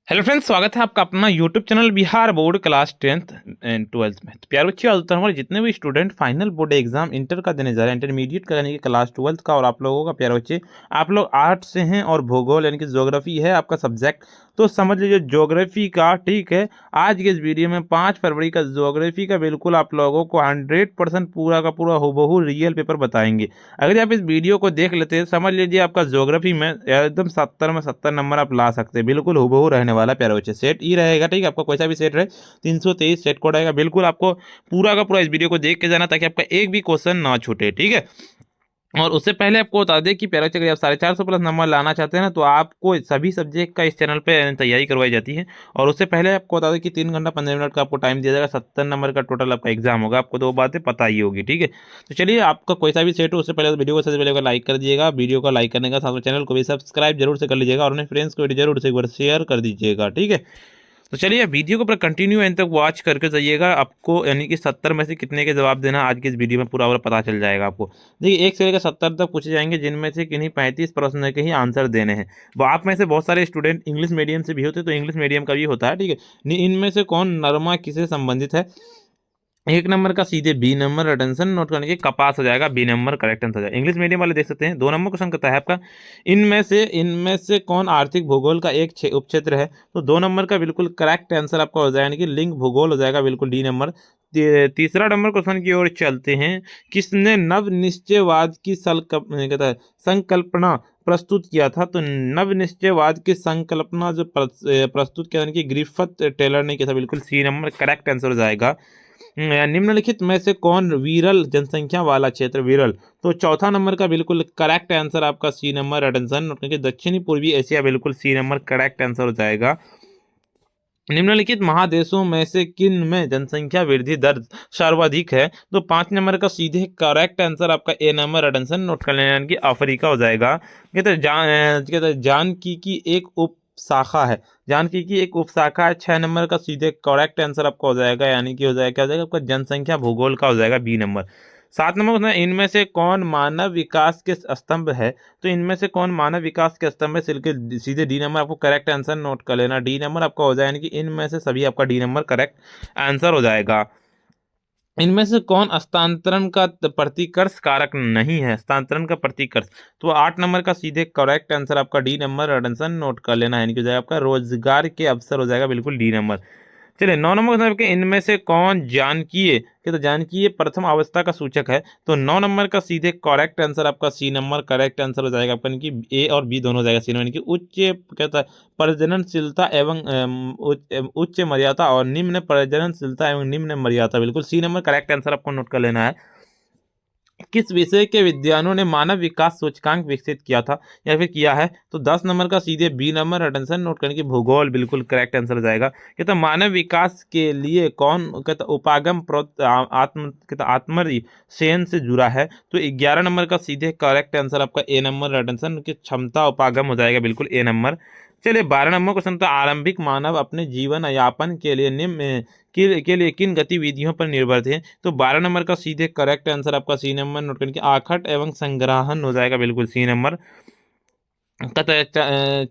Hello friends, स्वागत है आपका अपना YouTube channel Bihar board class 10th and 12th में। तो प्यार बच्चे, आज हमारे जितने भी student final board exam inter का देने जा रहे हैं, इंटरमीडिएट का यानी कि क्लास 12th का, और आप लोगों का प्यार बच्चे, आप लोग आर्ट से हैं और भूगोल यानी कि ज्योग्राफी है आपका सब्जेक्ट, तो समझ लीजिए ज्योग्राफी का। ठीक है, आज के इस वीडियो में 5 फरवरी का ज्योग्राफी का बिल्कुल आप लोगों को 100% पूरा का पूरा हूबहू रियल पेपर बताएंगे। अगर आप इस वीडियो को देख लेते हैं, समझ लीजिए आपका ज्योग्राफी में एकदम 70 में 70 नंबर आप ला सकते हैं, बिल्कुल हूबहू रहने वाला प्यारे बच्चे। सेट ई रहेगा, ठीक है, आपका कोई सा भी सेट रहे, 323 सेट कोड आएगा। बिल्कुल आपको पूरा का पूरा इस वीडियो को देख के जाना ताकि आपका एक भी क्वेश्चन ना छूटे, ठीक है। और उससे पहले आपको बता दें कि प्यारे बच्चे, अगर आप 450 प्लस नंबर लाना चाहते हैं ना, तो आपको सभी सब्जेक्ट का इस चैनल पे तैयारी करवाई जाती है। और उससे पहले आपको बता दें कि 3 घंटा 15 मिनट का आपको टाइम दिया जाएगा, 70 नंबर का टोटल आपका एग्जाम होगा। आपको तो वो बातें पता ही होगी, ठीक है। तो चलिए, आपका कोई सा भी सेट हो, उससे पहले वीडियो को सबसे पहले लाइक कर दीजिएगा। वीडियो को लाइक करने का साथ में चैनल को भी सब्सक्राइब जरूर से कर लीजिएगा, और अपने फ्रेंड्स को भी जरूर से एक बार शेयर कर दीजिएगा, ठीक है। तो चलिए, वीडियो को पूरा कंटिन्यू एंड तक वॉच करके जाइएगा। आपको यानी कि 70 में से कितने के जवाब देना आज की इस वीडियो में पूरा पूरा पता चल जाएगा आपको। देखिए, 1 से लेकर 70 तक पूछे जाएंगे, जिनमें से किन्हीं 35 प्रश्न के ही आंसर देने हैं। वो आप में से बहुत सारे स्टूडेंट इंग्लिश मीडियम से भी होते हैं, तो इंग्लिश मीडियम का भी होता है, ठीक है। इनमें से कौन नरमा किसे संबंधित है? 1 नंबर का सीधे बी नंबर, अटेंशन नोट करने के, कपास हो जाएगा बी नंबर, करेक्ट आंसर हो जाएगा। इंग्लिश मीडियम वाले देख सकते हैं। 2 नंबर क्वेश्चन करता है आपका, इनमें से कौन आर्थिक भूगोल का एक उपक्षेत्र है? तो 2 नंबर का बिल्कुल करेक्ट आंसर आपका हो जाएगा, यानी कि लिंग भूगोल हो जाएगा, बिल्कुल डी नंबर। तीसरा नंबर क्वेश्चन की ओर चलते हैं। किसने नव निश्चयवाद की कहता है संकल्पना प्रस्तुत किया था? तो नव निश्चयवाद की संकल्पना जो प्रस्तुत किया, यानी कि ग्रिफिथ टेलर ने किया था, बिल्कुल सी नंबर करेक्ट आंसर हो जाएगा। निम्नलिखित में से कौन विरल जनसंख्या वाला क्षेत्र? विरल, तो चौथा नंबर का बिल्कुल करेक्ट आंसर आपका सी नंबर, अटेंशन क्योंकि दक्षिणी पूर्वी एशिया, बिल्कुल सी नंबर करेक्ट आंसर हो जाएगा। निम्नलिखित महादेशों में से किन में जनसंख्या वृद्धि दर सर्वाधिक है? तो 5 नंबर का सीधे करेक्ट आंसर आपका ए नंबर, अटेंशन नोट कर लेना, यानी कि अफ्रीका हो जाएगा। कहते हैं जानकी की एक उप शाखा है, जानकी की एक उपशाखा है। 6 नंबर का सीधे करेक्ट आंसर आपका हो जाएगा, यानी कि हो जाएगा, क्या हो जाएगा आपका, जनसंख्या भूगोल का हो जाएगा बी नंबर। 7 नंबर है, इनमें से कौन मानव विकास के स्तंभ है? तो इनमें से कौन मानव विकास के स्तंभ है? सीधे डी नंबर आपको करेक्ट आंसर नोट कर लेना, डी नंबर आपका हो जाएगा, यानी कि इनमें से सभी आपका डी नंबर करेक्ट आंसर हो जाएगा। इनमें से कौन हस्तांतरण का प्रतिकर्ष कारक नहीं है? हस्तांतरण का प्रतिकर्ष, तो 8 नंबर का सीधे करेक्ट आंसर आपका डी नंबर, आंसर नोट कर लेना है, यानी कि हो जाएगा आपका रोजगार के अवसर हो जाएगा, बिल्कुल डी नंबर। चलिए, 9 नंबर का के इनमें से कौन जानकीय, कि तो जानकीय प्रथम अवस्था का सूचक है? तो 9 नंबर का सीधे करेक्ट आंसर आपका सी नंबर करेक्ट आंसर हो जाएगा आपका, यानी कि ए और बी दोनों हो जाएगा सी नंबर, यानी कि उच्च कहता है प्रजननशीलता एवं उच्च मर्यादा, और निम्न प्रजननशीलता एवं निम्न मर्यादा, बिल्कुल सी नंबर करेक्ट आंसर आपको नोट कर लेना है। किस विषय के विद्वानों ने मानव विकास सूचकांक विकसित किया था या फिर किया है? तो 10 नंबर का सीधे बी नंबर, अटेंशन नोट करने की, भूगोल, बिल्कुल करेक्ट आंसर हो जाएगा। कहता मानव विकास के लिए कौन कहता उपागम कहता आत्मरी सेन से जुड़ा है? तो 11 नंबर का सीधे करेक्ट आंसर आपका ए नंबर, अटेंशन की क्षमता उपागम हो जाएगा, बिल्कुल ए नंबर। चलिए, 12 नंबर क्वेश्चन, तो आरंभिक मानव अपने जीवन यापन के लिए निम्न के लिए किन गतिविधियों पर निर्भर थे? तो 12 नंबर का सीधे करेक्ट आंसर आपका सी नंबर नोट करके, आखट एवं संग्रहण हो जाएगा, बिल्कुल सी नंबर।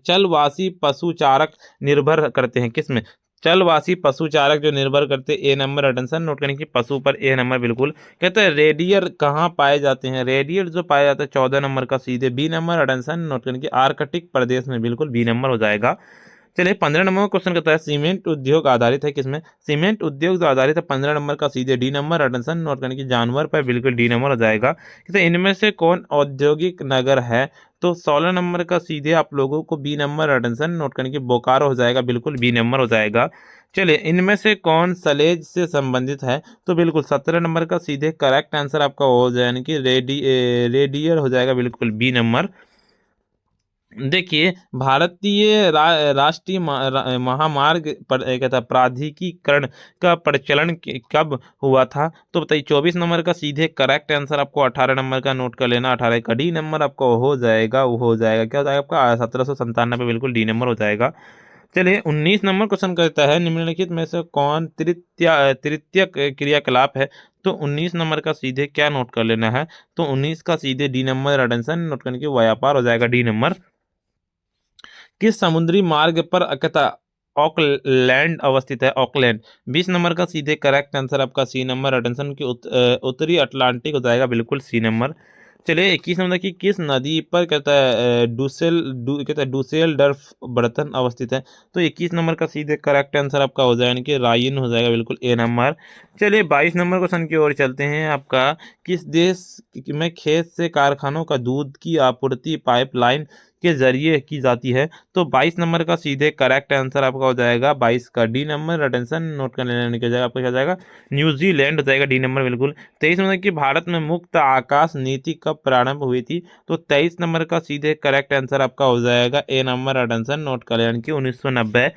चलवासी पशुचारक निर्भर करते हैं किस में? चलवासी पशुचारक जो निर्भर करते हैं, ए नंबर, अटेंशन नोट करने की, पशु पर, ए नंबर, बिल्कुल। कहते हैं रेडियर कहाँ पाए जाते हैं? रेडियर जो पाए जाते हैं 14 नंबर का सीधे बी नंबर, अटेंशन नोट करने की, आर्कटिक प्रदेश में, बिल्कुल बी नंबर हो जाएगा। चलिए, 15 नंबर क्वेश्चन कहता है सीमेंट उद्योग आधारित है किसमें? सीमेंट उद्योग जो आधारित है 15 नंबर का सीधे डी नंबर, अटेंशन नोट करने की, जानवर पर, बिल्कुल डी नंबर हो जाएगा। कहते हैं इनमें से कौन औद्योगिक नगर है? तो 16 नंबर का सीधे आप लोगों को बी नंबर, अटेंशन नोट करने की, बोकारो हो जाएगा, बिल्कुल बी नंबर हो जाएगा। चलिए, इनमें से कौन सलेज से संबंधित है? तो बिल्कुल 17 नंबर का सीधे करेक्ट आंसर आपका हो जाए, यानी कि रेडियर हो जाएगा, बिल्कुल बी नंबर। देखिए, भारतीय राष्ट्रीय महामार्ग पर कहता प्राधिकरण का प्रचलन कब हुआ था? तो बताइए, 24 नंबर का सीधे करेक्ट आंसर आपको 18 नंबर का नोट कर लेना, 18 का डी नंबर आपको हो जाएगा, वो हो जाएगा, क्या हो जाएगा आपका 1797, बिल्कुल डी नंबर हो जाएगा। चलिए, 19 नंबर क्वेश्चन कहता है निम्नलिखित में से कौन तृतीय क्रियाकलाप है? तो 19 नंबर का सीधे क्या नोट कर लेना है? तो 19 का सीधे डी नंबर, अटेंशन नोट करने की, व्यापार हो जाएगा, डी नंबर। किस समुद्री मार्ग पर कहता ऑकलैंड अवस्थित है, ऑकलैंड। 20 नंबर का सीधे करेक्ट आंसर आपका सी नंबर, अटेंशन की उत्तरी अटलांटिक हो जाएगा बिल्कुल सी नंबर। चलिए 21 नंबर की किस नदी पर कहता है कहता है डुसेल डर्फ बर्तन अवस्थित है, तो 21 नंबर का सीधे करेक्ट आंसर आपका हो जाएगा, यानी कि रायन हो जाएगा बिल्कुल ए नंबर। चलिए 22 नंबर क्वेश्चन की ओर चलते हैं आपका, किस देश में खेत से कारखानों का दूध की आपूर्ति पाइपलाइन के जरिए की जाती है, तो 22 नंबर का सीधे करेक्ट आंसर आपका हो जाएगा 22 का डी नंबर, अटेंशन नोट कर लेने के जाएगा आपका क्या जाएगा, न्यूजीलैंड हो जाएगा डी नंबर बिल्कुल। 23 नंबर की भारत में मुक्त आकाश नीति कब प्रारंभ हुई थी, तो 23 नंबर का सीधे करेक्ट आंसर आपका हो जाएगा ए नंबर, अटेंशन नोट कर लेने की 1990।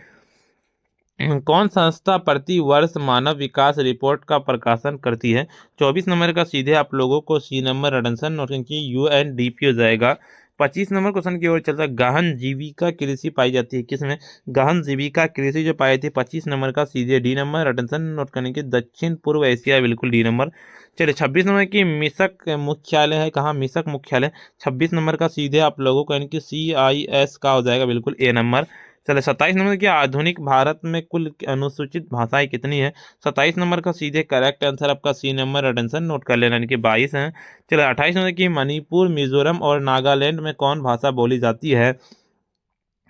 कौन संस्था प्रति वर्ष मानव विकास रिपोर्ट का प्रकाशन करती है, 24 नंबर का सीधे आप लोगों को सी नंबर, अटेंशन नोट की यूएनडीपी हो जाएगा। 25 नंबर क्वेश्चन की ओर चलता है, गहन जीविका कृषि पाई जाती है किसमें, गहन जीविका कृषि जो पाई थी 25 नंबर का सीधे डी नंबर, अटेंशन नोट करने की दक्षिण पूर्व एशिया बिल्कुल डी नंबर। चलिए 26 नंबर की मिसक मुख्यालय है कहाँ, मिसक मुख्यालय 26 नंबर का सीधे आप लोगों को यानी कि CIS का हो जाएगा बिल्कुल ए नंबर। चले 27 नंबर की आधुनिक भारत में कुल अनुसूचित भाषाएं कितनी है, 27 नंबर का सीधे करेक्ट आंसर आपका सी नंबर, अटेंशन नोट कर लेना, यानी कि 22 है। चलो 28 नंबर की मणिपुर मिजोरम और नागालैंड में कौन भाषा बोली जाती है,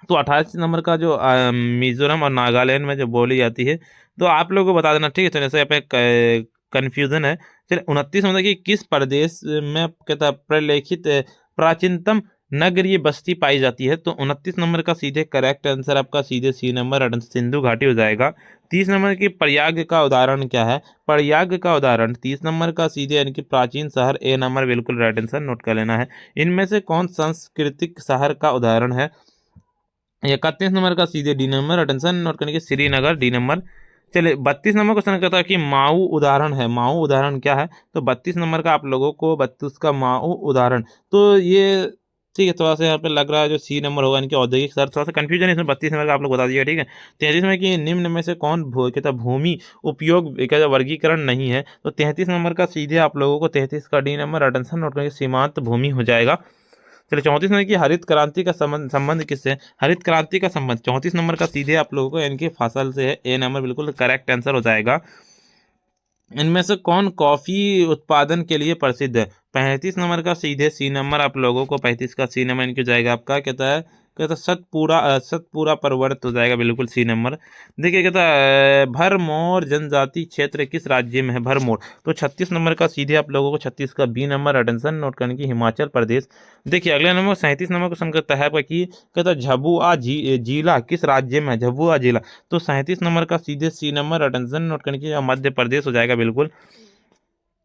तो 28 नंबर का जो मिजोरम और नागालैंड में जो बोली जाती है, तो आप लोगों को बता देना ठीक है। चलिए यहाँ पे कन्फ्यूजन है। चलिए 29 नंबर की किस प्रदेश में कहता है प्रलेखित प्राचीनतम नगरीय बस्ती पाई जाती है, तो 29 नंबर का सीधे करेक्ट आंसर आपका सीधे सी नंबर, सिंधु घाटी हो जाएगा। 30 नंबर की प्रयाग का उदाहरण क्या है, प्रयाग का उदाहरण 30 नंबर का सीधे यानी कि प्राचीन शहर ए नंबर बिल्कुल राइट आंसर नोट कर लेना है। इनमें से कौन सांस्कृतिक शहर का उदाहरण है, 31 नंबर का सीधे डी नंबर, अटेंशन नोट करने की श्रीनगर डी नंबर। चलिए 32 नंबर क्वेश्चन कहता है कि माऊ उदाहरण है, माऊ उदाहरण क्या है, तो 32 नंबर का आप लोगों को 32 का माऊ उदाहरण, तो ये ठीक है, थोड़ा सा यहाँ पे लग रहा है जो सी नंबर होगा इनके औद्योगिक शहर, थोड़ा सा कंफ्यूजन है इसमें, 32 नंबर का आप लोग बता दीजिएगा ठीक है। 33 में कि निम्न में से कौन कहता भूमि उपयोग कहता वर्गीकरण नहीं है, तो 33 नंबर का सीधे आप लोगों को 33 का डी नंबर, अटेंशन नोट करके सीमांत भूमि हो जाएगा। चलिए 34 नंबर की हरित क्रांति का संबंध किससे है, हरित क्रांति का संबंध 34 नंबर का सीधे आप लोगों को इनकी फसल से है, ए नंबर बिल्कुल करेक्ट आंसर हो जाएगा। इनमें से कौन कॉफी उत्पादन के लिए प्रसिद्ध है, 35 नंबर का सीधे सी नंबर आप लोगों को 35 का सी नंबर इनकी जाएगा आपका कहता है सतपुरा पर्वत हो जाएगा बिल्कुल सी नंबर। देखिए कहता है भरमौर जनजाति क्षेत्र किस राज्य में है, भरमौर, तो 36 नंबर का सीधे आप लोगों को 36 का बी नंबर, अटेंशन नोट करने की हिमाचल प्रदेश। देखिए अगले नंबर 37 नंबर क्वेश्चन करता है आपका कि कहता है झबुआ जिला किस राज्य में है, झबुआ जिला, तो 37 नंबर का सीधे सी नंबर, अटेंशन नोट करने की मध्य प्रदेश हो जाएगा बिल्कुल।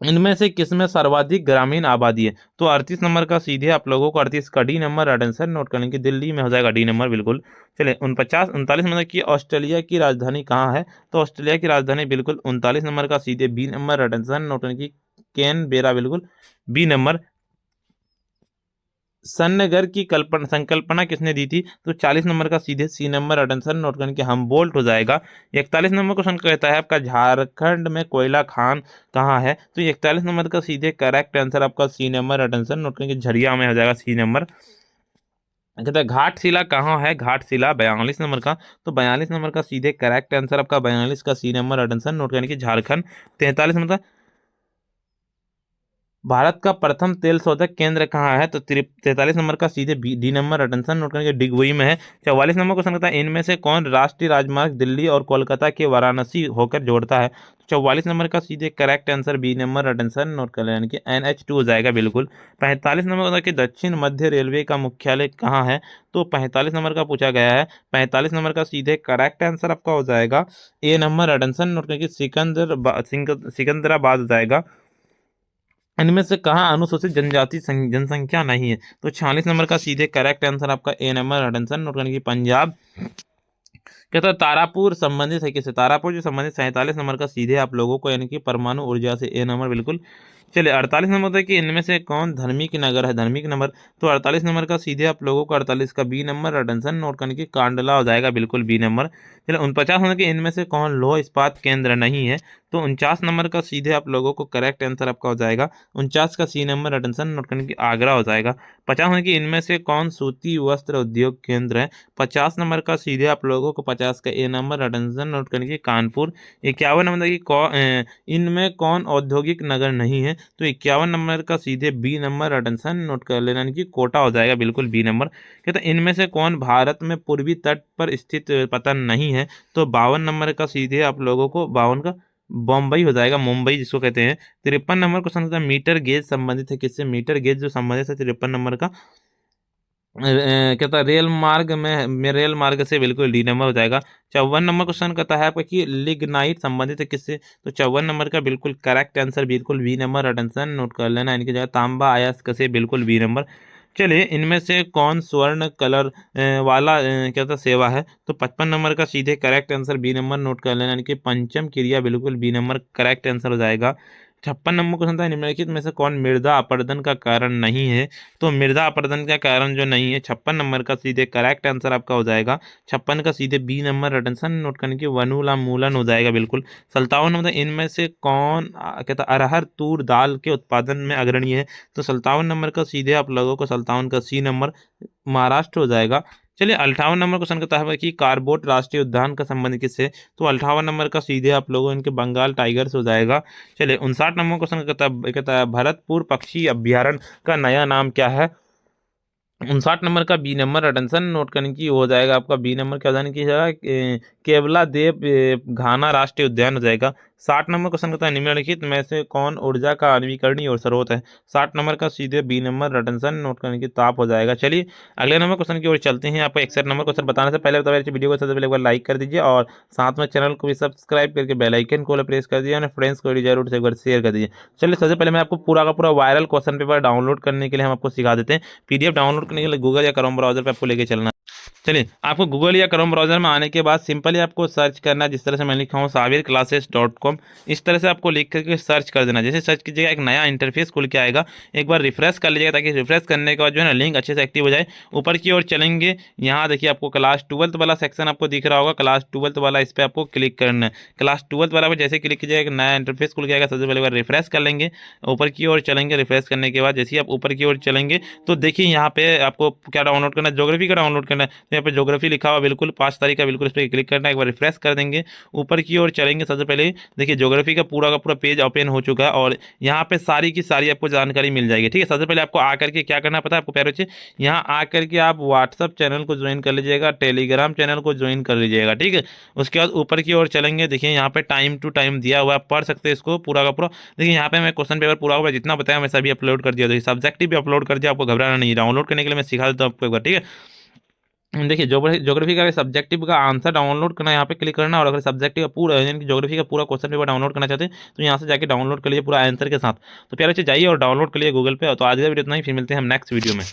इनमें से किसमें सर्वाधिक ग्रामीण आबादी है, तो 38 नंबर का सीधे आप लोगों को 38 का डी नंबर, अटेंशन नोट करने की दिल्ली में हो जाएगा डी नंबर बिल्कुल। चलिए 49 नंबर की ऑस्ट्रेलिया की राजधानी कहाँ है, तो ऑस्ट्रेलिया की राजधानी बिल्कुल 39 नंबर का सीधे बी नंबर, अटेंशन नोट करने की कैनबेरा बिल्कुल बी नंबर। सन्नगर की कल्पना संकल्पना किसने दी थी, तो 40 नंबर का सीधे सी नंबर, अटेंशन नोट करके हम बोल्ट हो जाएगा। 41 नंबर क्वेश्चन कहता है आपका झारखंड में कोयला खान कहाँ है, तो 41 नंबर का सीधे करेक्ट आंसर आपका सी नंबर, अटेंशन नोट करके झरिया में हो जाएगा सी नंबर। कहता है घाटशिला कहाँ है, घाटशिला 42 नंबर का, तो 42 नंबर का सीधे करेक्ट आंसर आपका 42 का सी नंबर, अटेंशन नोट करने की झारखंड। 43 नंबर भारत का प्रथम तेल शोधक केंद्र कहाँ है, तो 43 नंबर का सीधे डी नंबर, अटेंशन नोट करके डिगबई में है। 44 नंबर क्वेश्चन कहता है इनमें से कौन राष्ट्रीय राजमार्ग दिल्ली और कोलकाता के वाराणसी होकर जोड़ता है, तो 44 नंबर का सीधे correct answer B number, attention note कर यानी कि NH2 हो जाएगा बिल्कुल। 45 नंबर का कि दक्षिण मध्य रेलवे का मुख्यालय कहाँ है, तो 45 नंबर का पूछा गया है, 45 नंबर का सीधे करेक्ट आंसर आपका हो जाएगा ए नंबर, अटेंशन नोट करके सिकंदराबाद हो जाएगा। इनमें से कहाँ अनुसूचित जनजाति जनसंख्या नहीं है, तो 46 नंबर का सीधे करेक्ट आंसर आपका ए नंबर, अटेंशन नोट करने की पंजाब। कहता है तारापुर संबंधित है किससे, तारापुर जो संबंधित 47 नंबर का सीधे आप लोगों को यानी कि परमाणु ऊर्जा से, ए नंबर बिल्कुल। चलिए 48 नंबर होता है कि इनमें से कौन धार्मिक नगर है, धार्मिक नंबर। तो 48 नंबर का सीधे आप लोगों को 48 का बी नंबर अटेंशन नोट करने की कांडला हो जाएगा, बिल्कुल बी नंबर। चलिए 49 नंबर के इनमें से कौन लौह इस्पात केंद्र नहीं है। तो 49 नंबर का सीधे आप लोगों को करेक्ट आंसर आपका हो जाएगा 49 का सी नंबर अटेंशन नोट करने की आगरा हो जाएगा। 50 नंबर की इनमें से कौन सूती वस्त्र उद्योग केंद्र है। 50 नंबर का सीधे आप लोगों को 50 का ए नंबर अटेंशन नोट करने की कानपुर। 51 नंबर की इनमें कौन औद्योगिक नगर नहीं है। तो 51 नंबर का सीधे बी नंबर अटेंशन नोट कर लेना, यानी कि कोटा हो जाएगा, बिल्कुल बी नंबर। कहते हैं इनमें से कौन भारत में पूर्वी तट पर स्थित पतन नहीं है। तो 52 नंबर का सीधे आप लोगों को 52 का बम्बई हो जाएगा, मुंबई जिसको कहते हैं। 53 नंबर क्वेश्चन होता है मीटर गेज संबंधित है किससे। मीटर गेज जो संबंधित है 53 नंबर का कहता है रेल मार्ग में रेल मार्ग से, बिल्कुल डी नंबर हो जाएगा। 54 नंबर क्वेश्चन कहता है आपका कि लिग्नाइट संबंधित है किससे। तो 54 नंबर का बिल्कुल करेक्ट आंसर बिल्कुल बी नंबर अटेंशन नोट कर लेना, इनकी जगह तांबा अयस्क से, बिल्कुल बी नंबर। चलिए इनमें से कौन स्वर्ण कलर वाला क्या था सेवा है। तो 55 नंबर का सीधे correct answer B number note कर लेना, यानी कि पंचम क्रिया, बिल्कुल बी नंबर करेक्ट आंसर हो जाएगा। 56 नंबर क्वेश्चन था निम्नलिखित में से कौन मृदा अपरदन का कारण नहीं है। तो मृदा अपरदन का कारण जो नहीं है 56 नंबर का सीधे करेक्ट आंसर आपका हो जाएगा 56 का सीधे बी नंबर अटेंशन नोट करने की वनूलामूलन हो जाएगा, बिल्कुल। 57 नंबर इनमें से कौन कहता अरहर तूर दाल के उत्पादन में अग्रणी है। तो 57 नंबर का सीधे आप लोगों को 57 का सी नंबर महाराष्ट्र हो जाएगा। चलिए 58 नंबर क्वेश्चन कहता है कि कारबोट राष्ट्रीय उद्यान का संबंध किससे। तो 58 नंबर का सीधे आप लोगों इनके बंगाल टाइगर्स हो जाएगा। चलिए 59 नंबर क्वेश्चन कहता है भरतपुर पक्षी अभ्यारण्य का नया नाम क्या है। 59 नंबर का बी नंबर अटेंशन नोट करने की हो जाएगा आपका बी नंबर क्या हो जाने की जगह केवला देव घाना राष्ट्रीय उद्यान हो जाएगा। 60 नंबर क्वेश्चन कहता है निम्नलिखित में से कौन ऊर्जा का अनवीकरणीय और स्रोत है। 60 नंबर का सीधे बी नंबर अटेंशन नोट करने की ताप हो जाएगा। चलिए अगले नंबर क्वेश्चन की ओर चलते हैं। आपको 61 नंबर क्वेश्चन बताने से पहले बताया वीडियो को सबसे पहले एक बार लाइक कर दीजिए और साथ में चैनल को भी सब्सक्राइब करके बेल आइकन को प्रेस कर दीजिए और फ्रेंड्स को जरूर से एक बार शेयर कर दीजिए। चलिए सबसे पहले मैं आपको पूरा का पूरा वायरल क्वेश्चन पेपर डाउनलोड करने के लिए हम आपको सिखा देते हैं। पीडीएफ डाउनलोड करने के लिए गूगल या क्रोम ब्राउजर पे आपको लेके चलना। चलिए आपको गूगल या क्रोम ब्राउजर में आने के बाद सिंपली आपको सर्च करना है, जिस तरह से मैं लिखा हूँ sabirclasses.com, इस तरह से आपको लिख करके सर्च कर देना। जैसे सर्च कीजिएगा एक नया इंटरफेस खुल के आएगा, एक बार रिफ्रेश कर लीजिएगा ताकि रिफ्रेश करने के बाद जो है ना लिंक अच्छे से एक्टिव हो जाए। ऊपर की ओर चलेंगे, यहाँ देखिए आपको क्लास 12 वाला सेक्शन आपको दिख रहा होगा, क्लास 12 वाला इस पर आपको क्लिक करना है। क्लास 12 वाला पर जैसे क्लिक कीजिएगा एक नया इंटरफेस खुल के आएगा। सबसे पहले बार रिफ्रेश कर लेंगे, ऊपर की ओर चलेंगे। रिफ्रेश करने के बाद जैसे ही आप ऊपर की ओर चलेंगे तो देखिए यहाँ पे आपको क्या डाउनलोड करना है, ज्योग्राफी का डाउनलोड करना है। तो यहाँ पे ज्योग्राफी लिखा हुआ बिल्कुल 5 तारीख का, बिल्कुल इस पर क्लिक करना है। एक बार रिफ्रेश कर देंगे, ऊपर की ओर चलेंगे। सबसे पहले देखिए ज्योग्राफी का पूरा पेज ओपन हो चुका है और यहाँ पे सारी की सारी आपको जानकारी मिल जाएगी, ठीक है। सबसे पहले आपको आकर के क्या करना पता है आपको प्यारे बच्चे, यहाँ आकर के आप व्हाट्सअप चैनल को ज्वाइन कर लीजिएगा, टेलीग्राम चैनल को ज्वाइन कर लीजिएगा, ठीक है। उसके बाद ऊपर की ओर चलेंगे, देखिए यहाँ पे टाइम टू टाइम दिया हुआ है, आप पढ़ सकते हैं इसको पूरा का पूरा। देखिए यहाँ पे मैं क्वेश्चन पेपर पूरा हुआ जितना बताया मैं सभी अपलोड कर दिया। देखिए सब्जेक्टिव भी अपलोड कर दिया, आपको घबराना नहीं। डाउनलोड करने के लिए मैं सिखा देता हूँ आपको एक बार, ठीक है। देखिए ज्योग्राफी का सब्जेक्टिव का आंसर डाउनलोड करना, यहाँ पे क्लिक करना और अगर सब्जेक्टिव का पूरा यानी कि ज्योग्राफी का पूरा क्वेश्चन पेपर डाउनलोड करना चाहते हैं तो यहाँ से जाके डाउनलोड कर लीजिए पूरा आंसर के साथ। तो प्यारे बच्चे जाइए और डाउनलोड कर लिए गूगल पे। तो आज का वीडियो इतना ही, फिर मिलते हैं हम नेक्स्ट वीडियो में।